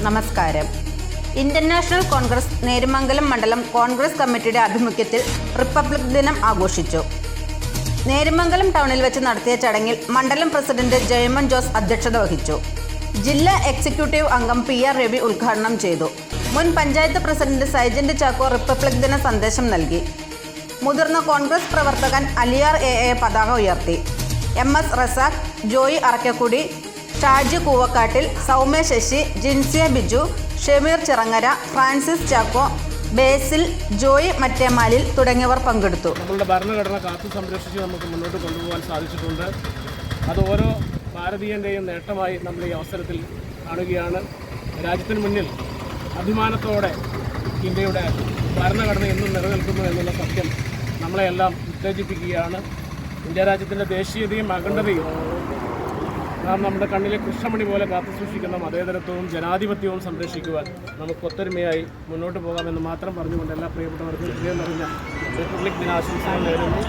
നമസ്കാരം. Indian national Congress Neriamangalam മണ്ഡലം കോൺഗ്രസ് കമ്മിറ്റിയുടെ ആഭിമുഖ്യത്തിൽ റിപ്പബ്ലിക് ദിനം ആഘോഷിച്ചു. നേര്യമംഗലം ടൗണിൽ വെച്ച് നടത്തിയ ചടങ്ങിൽ മണ്ഡലം പ്രസിഡന്റ് ജയമോൻ ജോസ് അധ്യക്ഷത വഹിച്ചു. ജില്ലാ എക്സിക്യൂട്ടീവ് അംഗം PR രവി ഉദ്ഘാടനം ചെയ്തു. മുൻ പഞ്ചായത്ത് പ്രസിഡന്റ് സൈജന്റ് ചാക്കോ റിപ്പബ്ലിക് ദിന സന്ദേശം നൽകി. മുതിർന്ന കോൺഗ്രസ് പ്രവർത്തകൻ അലിയാർ AA പതാക ഉയർത്തി. MS റസാഖ്, ജോയി അറക്കക്കുടി, ഷാജി കൂവക്കാട്ടിൽ, സൗമ്യ ശശി, ജിൻസിയ ബിജു, ഷമീർ ചിറങ്ങര, ഫ്രാൻസിസ് ചാക്കോ, ബേസിൽ, ജോയി മറ്റേമാലിൽ തുടങ്ങിയവർ പങ്കെടുത്തു. നമ്മളുടെ ഭരണഘടന കാത്തു സംരക്ഷിച്ച് നമുക്ക് മുന്നോട്ട് കൊണ്ടുപോകാൻ സാധിച്ചിട്ടുണ്ട്. അത് ഓരോ ഭാരതീയൻ്റെയും നേട്ടമായി നമ്മൾ ഈ അവസരത്തിൽ കാണുകയാണ്. രാജ്യത്തിന് മുന്നിൽ അഭിമാനത്തോടെ ഇന്ത്യയുടെ ഭരണഘടന എന്നും നിലനിൽക്കുന്നു എന്നുള്ള സത്യം നമ്മളെല്ലാം ഉത്തേജിപ്പിക്കുകയാണ്. ഇന്ത്യ രാജ്യത്തിൻ്റെ ദേശീയതയും അഖണ്ഡതയും നാം നമ്മുടെ കണ്ണിലെ കൃഷ്ണമണി പോലെ കാത്തുസൂക്ഷിക്കുന്ന മതേതരത്വവും ജനാധിപത്യവും സംരക്ഷിക്കുവാൻ നമുക്ക് ഒത്തൊരുമയായി മുന്നോട്ട് പോകാമെന്ന് മാത്രം പറഞ്ഞുകൊണ്ട് എല്ലാ പ്രിയപ്പെട്ടവർക്കും ഹൃദയം നിറഞ്ഞ റിപ്പബ്ലിക് ദിനാശംസകൾ നേരുന്നു.